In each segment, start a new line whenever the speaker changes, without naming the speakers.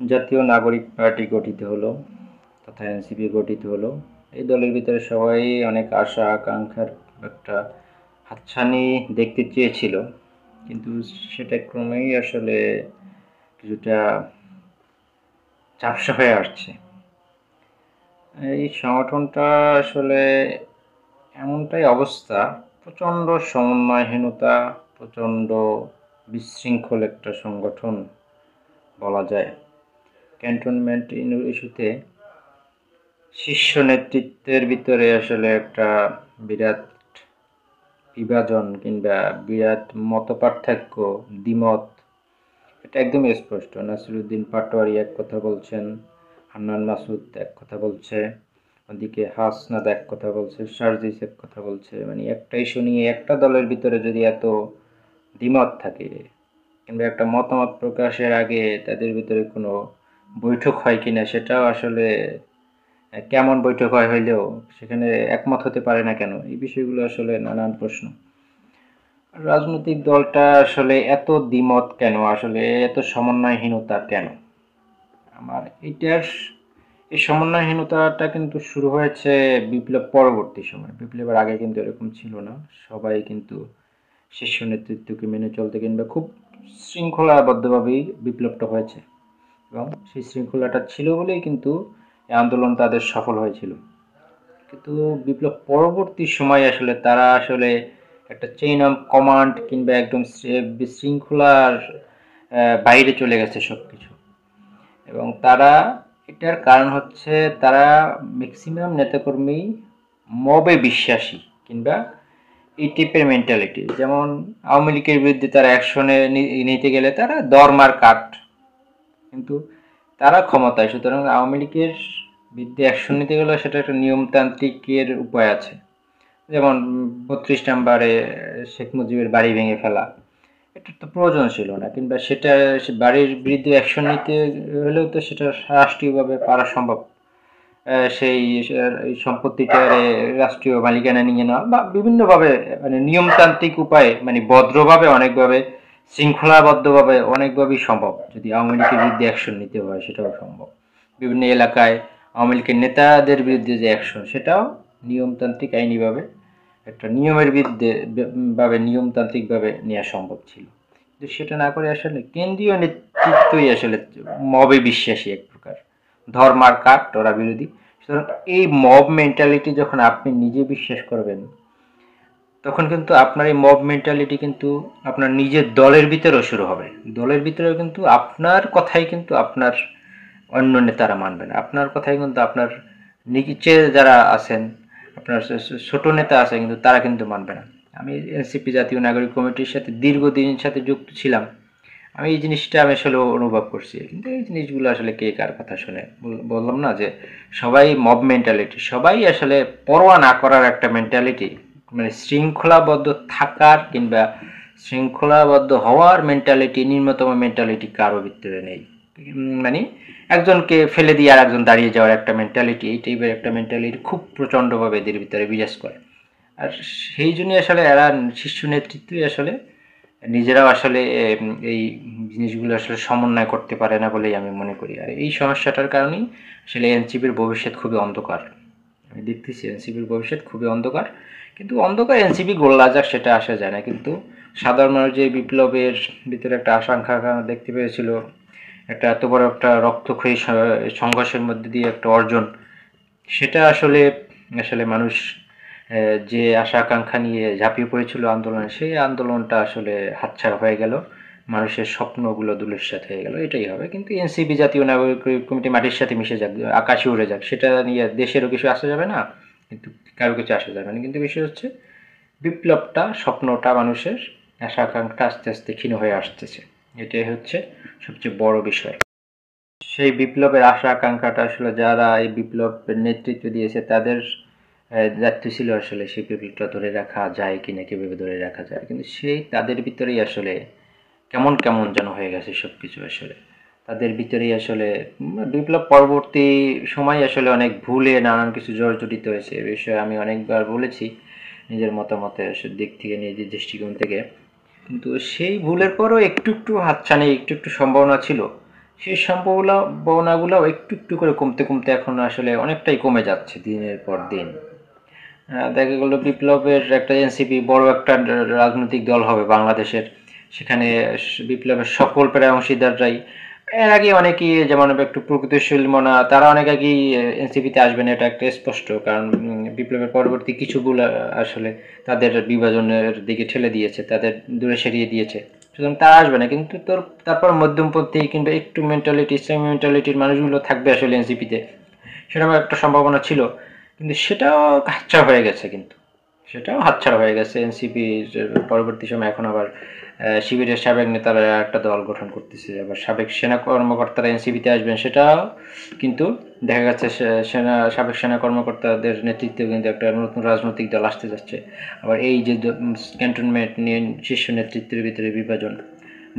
জাতীয় নাগরিক পার্টি গঠিত হলো তথা এনসিপি গঠিত হলো। এই দলের ভিতরে সবাই অনেক আশা আকাঙ্ক্ষার একটা হাতছানি দেখতে চেয়েছিল, কিন্তু সেটা ক্রমেই আসলে কিছুটা ঝাপসা হয়ে আসছে। এই সংগঠনটা আসলে এমনটাই অবস্থা, প্রচণ্ড সমন্বয়হীনতা, প্রচণ্ড বিশৃঙ্খল একটা সংগঠন বলা যায়। ক্যান্টনমেন্ট ইস্যুতে শীর্ষ নেতৃত্বের ভিতরে আসলে একটা বিরাট বিভাজন কিংবা বিরাট মতপার্থক্য, দ্বিমত, এটা একদম স্পষ্ট। নাসিরুদ্দিন পাটোয়ারি এক কথা বলছেন, হান্নান মাসুদ এক কথা বলছে, ওদিকে হাসনাত এক কথা বলছে, সার্জিস এক কথা বলছে। মানে একটা ইস্যু নিয়ে একটা দলের ভিতরে যদি এত দ্বিমত থাকে কিংবা একটা মতামত প্রকাশের আগে তাদের ভিতরে কোনো বৈঠক হয় কিনা সেটাও আসলে কেমন বৈঠক হইলেও সেখানে একমত হতে পারে না কেন, এই বিষয়গুলো আসলে নানান প্রশ্ন। রাজনৈতিক দলটা আসলে এত দ্বিমত কেন, আসলে এত সমন্বয়হীনতা কেন? আমার এই সমন্বয়হীনতাটা কিন্তু শুরু হয়েছে বিপ্লব পরবর্তী সময়। বিপ্লবের আগে কিন্তু এরকম ছিল না। সবাই কিন্তু শীর্ষ নেতৃত্বকে মেনে চলতে কিংবা খুব শৃঙ্খলাবদ্ধভাবেই বিপ্লবটা হয়েছে, এবং সেই শৃঙ্খলাটা ছিল বলেই কিন্তু এই আন্দোলন তাদের সফল হয়েছিল। কিন্তু বিপ্লব পরবর্তী সময়ে আসলে তারা আসলে একটা চেইন অফ কমান্ড কিংবা একদম বিশৃঙ্খলার বাইরে চলে গেছে সবকিছু। এবং তারা, এটার কারণ হচ্ছে তারা ম্যাক্সিমাম নেতাকর্মী মবে বিশ্বাসী কিংবা এই টাইপের মেন্টালিটি। যেমন আওয়ামী লীগের বিরুদ্ধে তারা অ্যাকশনে নিতে গেলে তারা দরমার কাট, কিন্তু তারা ক্ষমতায়, সুতরাং আওয়ামী লীগের বিরুদ্ধে অ্যাকশন নিতে গেলে সেটা একটা নিয়মতান্ত্রিকের উপায় আছে। যেমন ৩২ নম্বরে শেখ মুজিবের বাড়ি ভেঙে ফেলা, এটা তো প্রয়োজন ছিল না, কিংবা সেটা বাড়ির বিরুদ্ধে অ্যাকশন নিতে হলেও তো সেটা রাষ্ট্রীয়ভাবে পারা সম্ভব। সেই সম্পত্তিটা রাষ্ট্রীয় মালিকানা নিয়ে নেওয়া বা বিভিন্নভাবে, মানে নিয়মতান্ত্রিক উপায়ে, মানে ভদ্রভাবে, অনেকভাবে শৃঙ্খলাবদ্ধভাবে অনেকভাবেই সম্ভব। যদি আওয়ামী লীগের বিরুদ্ধে অ্যাকশন নিতে হয় সেটাও সম্ভব। বিভিন্ন এলাকায় আওয়ামী লীগের নেতাদের বিরুদ্ধে যে অ্যাকশন, সেটাও নিয়মতান্ত্রিক আইনিভাবে একটা নিয়মের বিরুদ্ধে ভাবে নিয়মতান্ত্রিকভাবে নেওয়া সম্ভব ছিল। কিন্তু সেটা না করে আসলে কেন্দ্রীয় নেতৃত্বই আসলে মবে বিশ্বাসী এক প্রকার, ধর্মার কাঠ ওরা বিরোধী। সুতরাং এই মব মেন্টালিটি যখন আপনি নিজে বিশ্বাস করবেন, তখন কিন্তু আপনার এই মব মেন্টালিটি কিন্তু আপনার নিজের দলের ভিতরেও শুরু হবে। দলের ভিতরেও কিন্তু আপনার কথাই কিন্তু আপনার অন্য নেতারা মানবে না। আপনার কথাই কিন্তু আপনার নিচে যারা আছেন, আপনার ছোট নেতা আছে, কিন্তু তারা কিন্তু মানবে না। আমি এনসিপি জাতীয় নাগরিক কমিটির সাথে দীর্ঘদিন সাথে যুক্ত ছিলাম। আমি এই জিনিসটা আমি আসলে অনুভব করছি, কিন্তু এই জিনিসগুলো আসলে কে কার কথা শুনে। বললাম না যে সবাই মব মেন্টালিটি, সবাই আসলে পরোয়া না করার একটা মেন্টালিটি, মানে শৃঙ্খলাবদ্ধ থাকার কিংবা শৃঙ্খলাবদ্ধ হওয়ার মেন্টালিটি, নিম্নতম মেন্টালিটি কারো ভিতরে নেই। মানে একজনকে ফেলে দিয়ে আর একজন দাঁড়িয়ে যাওয়ার একটা মেন্টালিটি, এই টাইপের একটা মেন্টালিটি খুব প্রচণ্ডভাবে এদের ভিতরে বিরাজ করে। আর সেই জন্যই আসলে এরা শীর্ষ নেতৃত্বই আসলে নিজেরাও আসলে এই জিনিসগুলো আসলে সমন্বয় করতে পারে না বলেই আমি মনে করি। আর এই সমস্যাটার কারণেই আসলে এনসিপির ভবিষ্যৎ খুবই অন্ধকার। আমি দেখতেছি এনসিপির ভবিষ্যৎ খুবই অন্ধকার। কিন্তু অন্ধকার এনসিপি গোল্লা যাক সেটা আসা যায় না, কিন্তু সাধারণ মানুষ যে বিপ্লবের ভিতরে একটা আশঙ্কা দেখতে পেয়েছিল, একটা এত বড় একটা রক্তক্ষয়ী সংঘর্ষের মধ্যে দিয়ে একটা অর্জন, সেটা আসলে আসলে মানুষ যে আশা আকাঙ্ক্ষা নিয়ে ঝাঁপিয়ে পড়েছিল আন্দোলনে, সেই আন্দোলনটা আসলে হাতছাড়া হয়ে গেল। মানুষের স্বপ্নগুলো ধূলিসাৎ হয়ে গেল, এটাই হবে। কিন্তু এনসিপি জাতীয় নাগরিক কমিটি মাটির সাথে মিশে যাক, আকাশে উড়ে যাক, সেটা নিয়ে দেশেরও কিছু আসা যাবে না, কিন্তু কারো কিছু আসা যাবে না। কিন্তু বিষয় হচ্ছে বিপ্লবটা, স্বপ্নটা, মানুষের আশা আকাঙ্ক্ষা আস্তে আস্তে ক্ষীণ হয়ে আসতেছে। এটাই হচ্ছে সবচেয়ে বড় বিষয়। সেই বিপ্লবের আশা আকাঙ্ক্ষাটা আসলে যারা এই বিপ্লবের নেতৃত্ব দিয়েছে তাদের দায়িত্ব ছিল আসলে সেই বিপ্লবটা ধরে রাখা যায় কিনা, কিভাবে ধরে রাখা যায়। কিন্তু সেই তাদের ভিতরেই আসলে কেমন কেমন যেন হয়ে গেছে সবকিছু। আসলে তাদের ভিতরেই আসলে বিপ্লব পরবর্তী সময় আসলে অনেক ভুলে নানান কিছু জর্জরিত হয়েছে। এ বিষয়ে আমি অনেকবার বলেছি নিজের মতামতের দিক থেকে, নিজের দৃষ্টিকোণ থেকে। কিন্তু সেই ভুলের পরও একটু একটু হাতছানি, একটু একটু সম্ভাবনা ছিল সেই সম্ভাবনাগুলো একটু একটু করে কমতে কমতে এখন আসলে অনেকটাই কমে যাচ্ছে দিনের পর দিন। দেখা গেল বিপ্লবের একটা এনসিপি বড় একটা রাজনৈতিক দল হবে বাংলাদেশের, সেখানে বিপ্লবের সকল প্রায় অংশীদাররাই এর আগে অনেকেই যেমন একটু প্রগতিশীল মনা তারা অনেক আগেই এনসিপিতে আসবেন, এটা একটা স্পষ্ট, কারণ বিপ্লবের পরবর্তী কিছুগুলো আসলে তাদের বিভাজনের দিকে ঠেলে দিয়েছে, তাদের দূরে সরিয়ে দিয়েছে, সুতরাং তারা আসবে না। কিন্তু তারপর মধ্যমপন্থী কিংবা একটু মেন্টালিটি ইসলামী মেন্টালিটির মানুষগুলো থাকবে আসলে এনসিপিতে, সেরকম একটা সম্ভাবনা ছিল। কিন্তু সেটাও হাতছাড়া হয়ে গেছে, কিন্তু সেটাও হাতছাড়া হয়ে গেছে। এনসিপির পরবর্তী সময় এখন আবার শিবিরের সাবেক নেতারা একটা দল গঠন করতেছে, আবার সাবেক সেনা কর্মকর্তারা এনসিপিতে আসবেন, সেটাও কিন্তু দেখা যাচ্ছে সাবেক সেনা কর্মকর্তাদের নেতৃত্বে কিন্তু একটা নতুন রাজনৈতিক দল আসতে যাচ্ছে। আবার এই যে ক্যান্টনমেন্ট নিয়ে শীর্ষ নেতৃত্বের ভিতরে বিভাজন,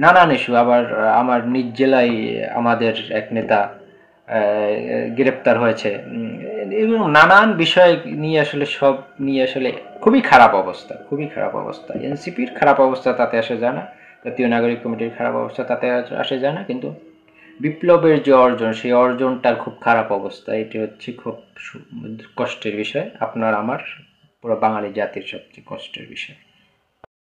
নানান ইস্যু। আবার আমার নিজ জেলায় আমাদের এক নেতা গ্রেপ্তার হয়েছে, এবং নানান বিষয় নিয়ে আসলে সব নিয়ে আসলে খুবই খারাপ অবস্থা, খুবই খারাপ অবস্থা। এনসিপির খারাপ অবস্থা তাতে আসা যায় না, জাতীয় নাগরিক কমিটির খারাপ অবস্থা তাতে আসা যায় না, কিন্তু বিপ্লবের যে অর্জন, সেই অর্জনটার খুব খারাপ অবস্থা। এটি হচ্ছে খুব কষ্টের বিষয়, আপনার আমার পুরো বাঙালি জাতির সবচেয়ে কষ্টের বিষয়।